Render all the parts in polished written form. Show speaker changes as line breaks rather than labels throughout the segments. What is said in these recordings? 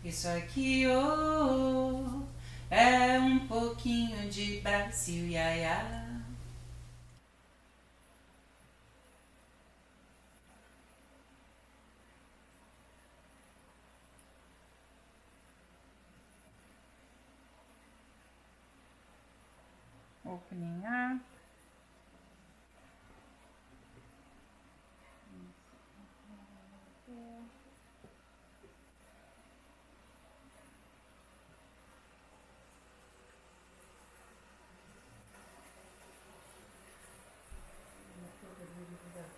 Isso aqui, oh, é pouquinho de Brasil, iaia. Opening up.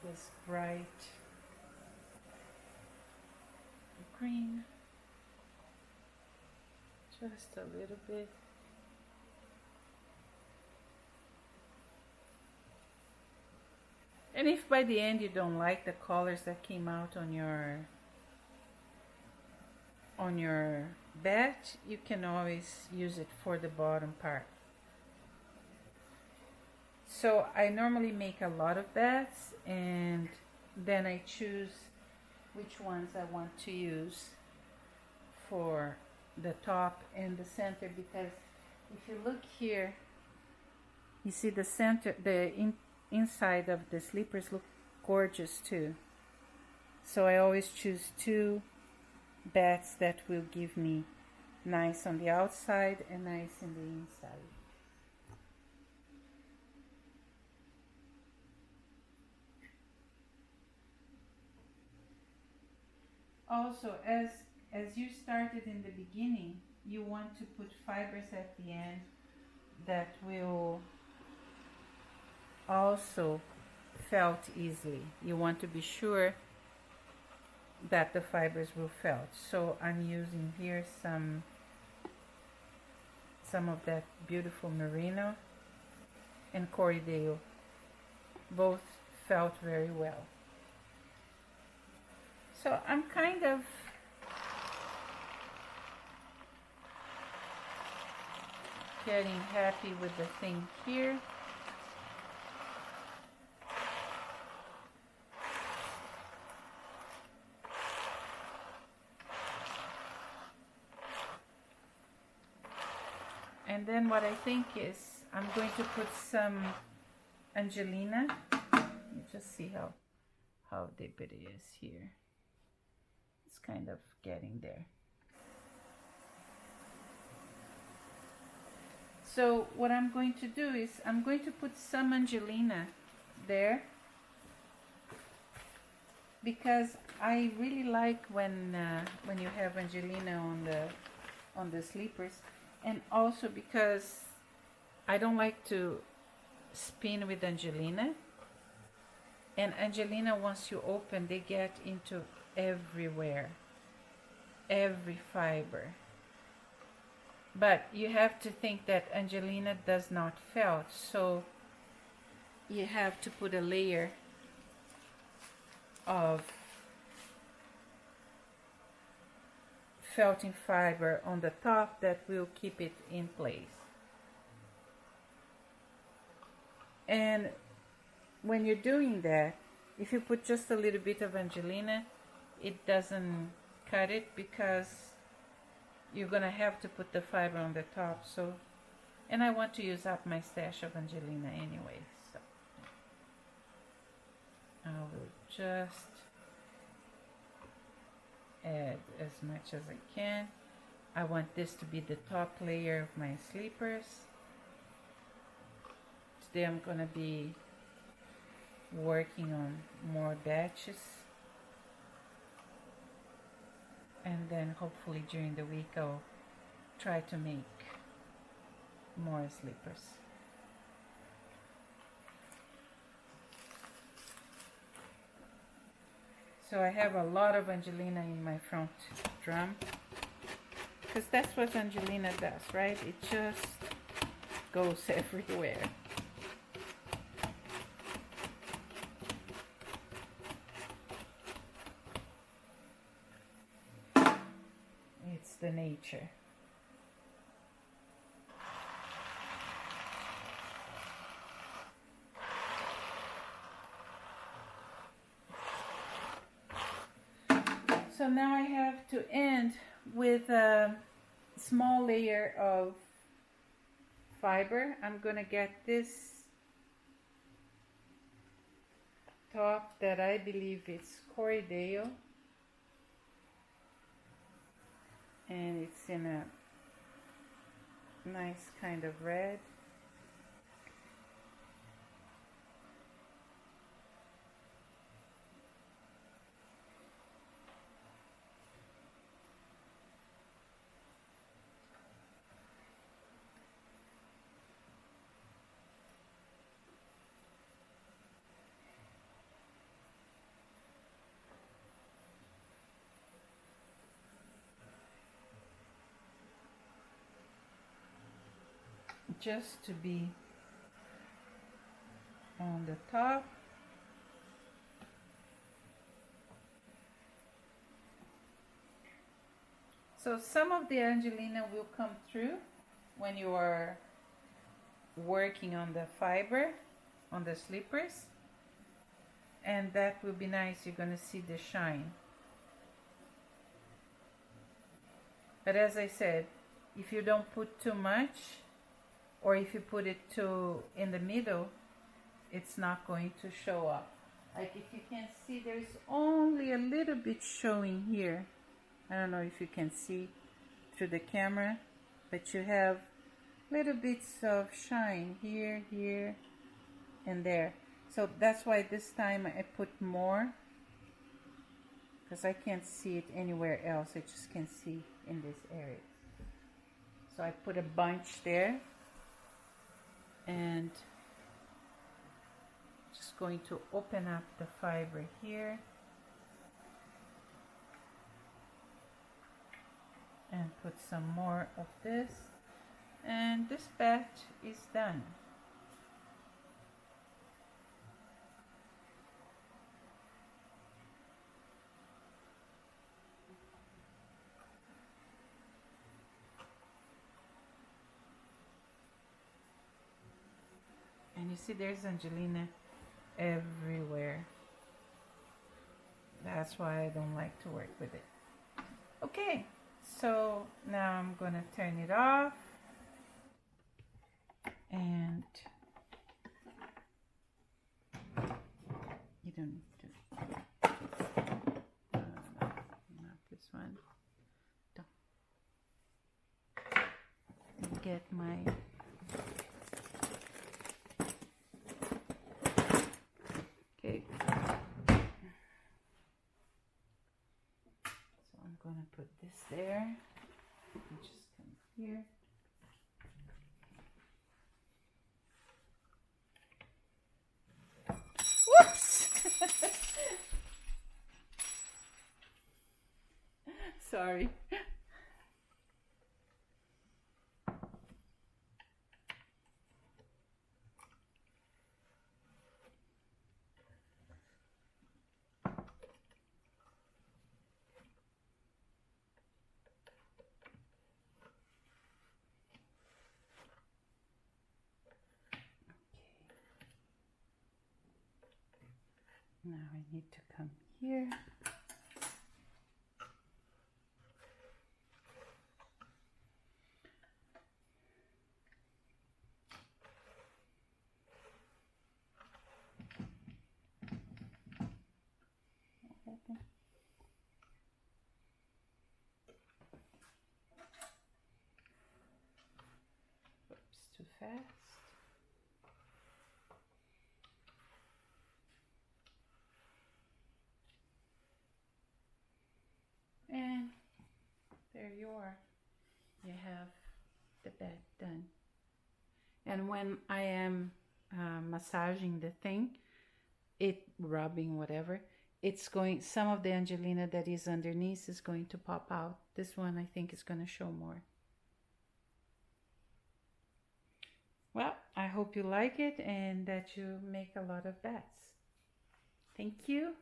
This bright green, just a little bit. And if by the end you don't like the colors that came out on your batch, you can always use it for the bottom part. So I normally make a lot of bats and then I choose which ones I want to use for the top and the center, because if you look here, you see the center, inside of the sleepers look gorgeous too. So I always choose two bats that will give me nice on the outside and nice in the inside. Also, as you started in the beginning, you want to put fibers at the end that will also felt easily. You want to be sure that the fibers will felt. So I'm using here some of that beautiful merino and corridale. Both felt very well. So I'm kind of getting happy with the thing here. And then what I think is I'm going to put some Angelina. Let me just see how deep it is here. It's kind of getting there. So what I'm going to do is I'm going to put some Angelina there, because I really like when you have Angelina on the sleepers, and also because I don't like to spin with Angelina. And Angelina, once you open, they get into everywhere, every fiber. But you have to think that Angelina does not felt, so you have to put a layer of felting fiber on the top that will keep it in place. And when you're doing that, if you put just a little bit of Angelina, it doesn't cut it, because you're gonna have to put the fiber on the top. So, and I want to use up my stash of Angelina anyway, so I will just add as much as I can. I want this to be the top layer of my sleepers. Today I'm gonna be working on more batches, and then hopefully during the week I'll try to make more sleepers. So I have a lot of Angelina in my front drum, because that's what Angelina does, right? It just goes everywhere. It's the nature. So now I have to end with a small layer of fiber. I'm gonna get this top that I believe it's Corriedale, and it's in a nice kind of red. Just to be on the top. So some of the Angelina will come through when you are working on the fiber, on the slippers, and that will be nice. You're gonna see the shine. But as I said, if you don't put too much, or if you put it too in the middle, it's not going to show up. Like if you can see, there's only a little bit showing here. I don't know if you can see through the camera, but you have little bits of shine here, here, and there. So that's why this time I put more, because I can't see it anywhere else. I just can see in this area. So I put a bunch there, and just going to open up the fiber here and put some more of this, and this batch is done. And you see there's Angelina everywhere. That's why I don't like to work with it. Okay, so now I'm gonna turn it off, and you don't need to, no, not this one. Don't get my, okay. So I'm gonna put this there, and just come here. Whoops! Sorry. Now I need to come here. Oops, too fast. And there you are. You have the bed done. And when I am massaging the thing, rubbing whatever, it's going, some of the Angelina that is underneath is going to pop out. This one I think is going to show more. Well, I hope you like it and that you make a lot of bats. Thank you.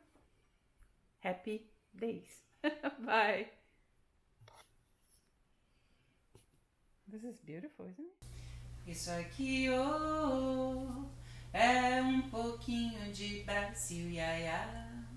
Happy days. Bye. This is beautiful, isn't it? Isso aqui, oh, é pouquinho de Brasil, ia, ia.